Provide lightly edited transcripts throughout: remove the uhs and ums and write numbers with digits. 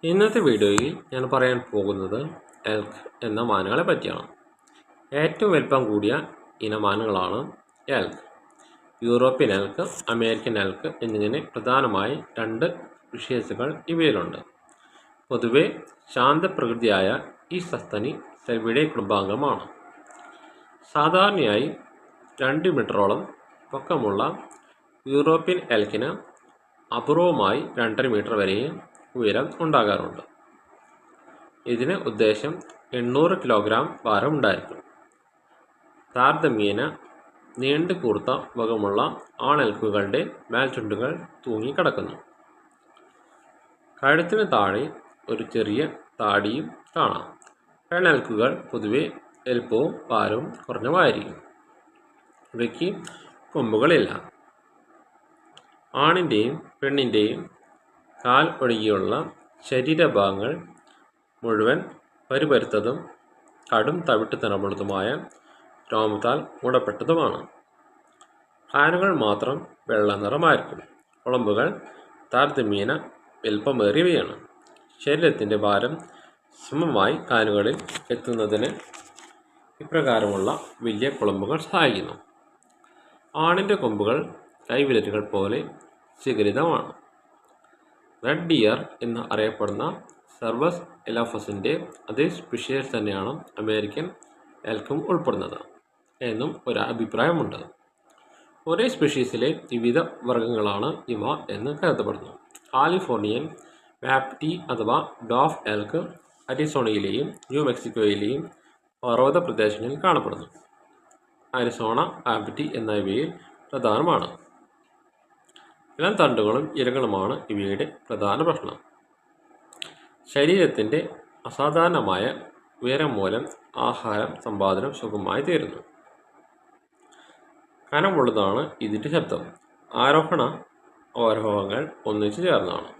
ഇന്നത്തെ വീഡിയോയിൽ ഞാൻ പറയാൻ പോകുന്നത് എൽക്ക് എന്ന മാനുകളെ പറ്റിയാണ്. ഏറ്റവും വലിപ്പം കൂടിയ ഇനമാനുകളാണ് elk. European elk, American elk എന്നിങ്ങനെ പ്രധാനമായി രണ്ട് സ്പീഷീസുകൾ ഇവയിലുണ്ട്. പൊതുവെ ശാന്തപ്രകൃതിയായ ഈ സസ്തനി സെൽവിഡേ കുടുംബാംഗമാണ്. സാധാരണയായി 2 മീറ്ററോളം പൊക്കമുള്ള യൂറോപ്യൻ എൽക്കിന് അപൂർവമായി 2.5 മീറ്റർ വരെയും ഉയരം ഉണ്ടാകാറുണ്ട്. ഇതിന് ഉദ്ദേശം 800 കിലോഗ്രാം ഭാരം ഉണ്ടായിരിക്കും. താരതമ്യേന നീണ്ടു കൂർത്ത വകമുള്ള ആണെൽക്കുകളുടെ മേൽചുണ്ടുകൾ തൂങ്ങിക്കിടക്കുന്നു. കഴുത്തിന് താഴെ ഒരു ചെറിയ താടിയും കാണാം. പെണ്ണെൽക്കുകൾ പൊതുവെ വലിപ്പവും ഭാരവും കുറഞ്ഞവായിരിക്കും. ഇവയ്ക്ക് കൊമ്പുകളില്ല. ആണിൻ്റെയും പെണ്ണിൻ്റെയും കാൽ ഒഴികെയുള്ള ശരീരഭാഗങ്ങൾ മുഴുവൻ പരുപരുത്തതും കടും തവിട്ട് നിറമുള്ളതുമായ രോമത്താൽ മൂടപ്പെട്ടതുമാണ്. കാലുകൾ മാത്രം വെള്ള നിറമായിരിക്കും. കുളമ്പുകൾ താരതമ്യേന വലിപ്പമേറിയവയാണ്. ശരീരത്തിൻ്റെ ഭാരം സമമായി കാലുകളിൽ എത്തുന്നതിന് ഇപ്രകാരമുള്ള വലിയ കുളമ്പുകൾ സഹായിക്കുന്നു. ആണിൻ്റെ കൊമ്പുകൾ കൈവിരലുകൾ പോലെ ശിഖരിതമാണ്. റെഡ് ഡിയർ എന്ന് അറിയപ്പെടുന്ന സെർവസ് എലോഫസിൻ്റെ അതേ സ്പീഷീസ് തന്നെയാണ് അമേരിക്കൻ എൽക്കും ഉൾപ്പെടുന്നത് എന്നും ഒരു അഭിപ്രായമുണ്ട്. ഒരേ സ്പീഷീസിലെ വിവിധ വർഗ്ഗങ്ങളാണ് ഇവ എന്ന് കരുതപ്പെടുന്നു. കാലിഫോർണിയൻ വാപ്റ്റി അഥവാ ഡോഫ് എൽക്ക് അരിസോണയിലെയും ന്യൂ മെക്സിക്കോയിലെയും പർവ്വത പ്രദേശങ്ങളിൽ കാണപ്പെടുന്നു. അരിസോണ വാപ്റ്റി എന്നിവയിൽ പ്രധാനമാണ്. ഇളം തണ്ടുകളും ഇലകളുമാണ് ഇവയുടെ പ്രധാന ഭക്ഷണം. ശരീരത്തിൻ്റെ അസാധാരണമായ ഉയരം മൂലം ആഹാരം സമ്പാദനം സുഗമമായി തീരുന്നു. കനമുള്ളതാണ് ഇതിൻ്റെ ശബ്ദം. ആരോഹണ അവരോഹങ്ങൾ ഒന്നിച്ചു ചേർന്നാണ്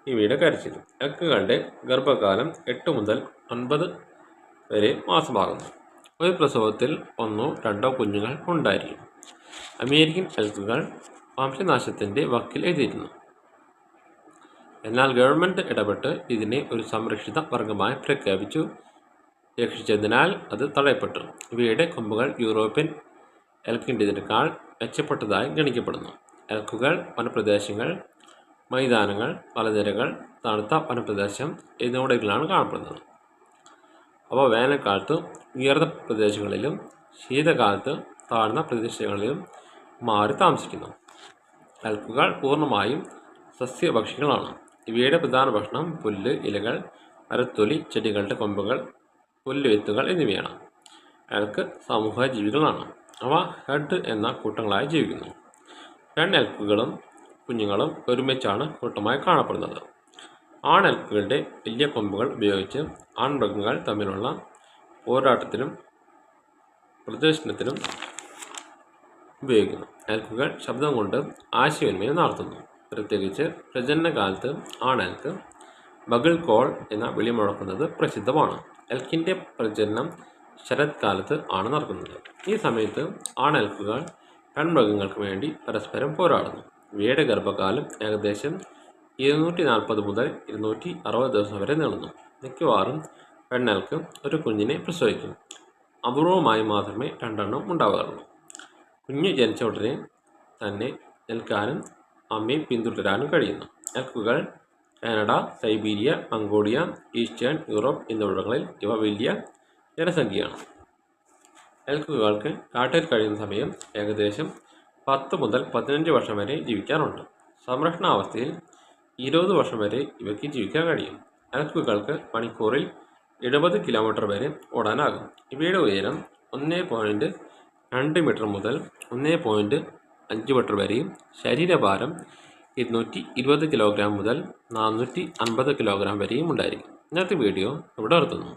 ഇവയുടെ കരച്ചിൽ. എൽക്കുകളുടെ ഗർഭകാലം 8 മുതൽ 9 വരെ മാസമാകുന്നു. ഒരു പ്രസവത്തിൽ 1 or 2 കുഞ്ഞുങ്ങൾ ഉണ്ടായിരിക്കും. അമേരിക്കൻ എൽക്കുകൾ വംശനാശത്തിൻ്റെ വക്കിൽ എത്തിയിരുന്നു. എന്നാൽ ഗവൺമെൻറ് ഇടപെട്ട് ഇതിനെ ഒരു സംരക്ഷിത വർഗമായി പ്രഖ്യാപിച്ചു. രക്ഷിച്ചതിനാൽ അത് തടയപ്പെട്ടു. ഇവയുടെ കൊമ്പുകൾ യൂറോപ്യൻ എൽക്കിൻ്റെതിനേക്കാൾ മെച്ചപ്പെട്ടതായി ഗണിക്കപ്പെടുന്നു. എൽക്കുകൾ വനപ്രദേശങ്ങൾ, മൈതാനങ്ങൾ, മലനിരകൾ, തണുത്ത വനപ്രദേശം എന്നിവിടങ്ങളിലാണ് കാണപ്പെടുന്നത്. അവ വേനൽക്കാലത്ത് ഉയർന്ന പ്രദേശങ്ങളിലും ശീതകാലത്ത് താഴ്ന്ന പ്രദേശങ്ങളിലും മാറി താമസിക്കുന്നു. എൽക്കുകൾ പൂർണ്ണമായും സസ്യഭക്ഷികളാണ്. ഇവയുടെ പ്രധാന ഭക്ഷണം പുല്ല്, ഇലകൾ, മരത്തൊലി, ചെടികളുടെ കൊമ്പുകൾ, പുല്ലുവിത്തുകൾ എന്നിവയാണ്. എൽക്ക് സമൂഹ ജീവികളാണ്. അവ ഹെഡ് എന്ന കൂട്ടങ്ങളായി ജീവിക്കുന്നു. പെണ്ണെൽക്കുകളും കുഞ്ഞുങ്ങളും ഒരുമിച്ചാണ് കൂട്ടമായി കാണപ്പെടുന്നത്. ആണെൽക്കുകളുടെ വലിയ കൊമ്പുകൾ ഉപയോഗിച്ച് ആൺമൃഗങ്ങൾ തമ്മിലുള്ള പോരാട്ടത്തിലും പ്രദർശനത്തിലും ഉപയോഗിക്കുന്നു. എൽക്കുകൾ ശബ്ദം കൊണ്ട് ആശയവിനിമയം നടത്തുന്നു. പ്രത്യേകിച്ച് പ്രജനനകാലത്ത് ആണെൽക്ക് ബഗിൾ കോൾ എന്ന വിളി മുഴക്കുന്നത് പ്രസിദ്ധമാണ്. എൽക്കിൻ്റെ പ്രജനനം ശരത്കാലത്ത് ആണ് നടക്കുന്നത്. ഈ സമയത്ത് ആണെൽക്കുകൾ പെൺമൃഗങ്ങൾക്ക് വേണ്ടി പരസ്പരം പോരാടുന്നു. ഇവയുടെ ഗർഭകാലം ഏകദേശം 240 മുതൽ 260 ദിവസം വരെ നീളുന്നു. മിക്കവാറും പെണ്ണെൽക്ക് ഒരു കുഞ്ഞിനെ പ്രസവിക്കും. അപൂർവമായി മാത്രമേ 2 എണ്ണം ഉണ്ടാകാറുള്ളൂ. കുഞ്ഞ് ജനിച്ച ഉടനെ തന്നെ നിൽക്കാനും അമ്മയെ പിന്തുടരാനും കഴിയുന്നു. എൽക്കുകൾ Canada, Siberia, Mongolia, Eastern Europe എന്നിവിടങ്ങളിൽ ഇവ വലിയ ജനസംഖ്യയാണ്. എൽക്കുകൾക്ക് കാട്ടിൽ കഴിയുന്ന സമയം ഏകദേശം 10 മുതൽ 15 വർഷം വരെ ജീവിക്കാറുണ്ട്. സംരക്ഷണാവസ്ഥയിൽ 20 വർഷം വരെ ഇവയ്ക്ക് ജീവിക്കാൻ കഴിയും. എൽക്കുകൾക്ക് മണിക്കൂറിൽ 70 കിലോമീറ്റർ വരെ ഓടാനാകും. ഇവയുടെ ഉയരം 1.2 മീറ്റർ മുതൽ 1.5 മീറ്റർ വരെയും ശരീരഭാരം 220 കിലോഗ്രാം മുതൽ 450 കിലോഗ്രാം വരെയും ഉണ്ടായിരിക്കും. ഇന്നത്തെ വീഡിയോ ഇവിടെ നിർത്തുന്നു.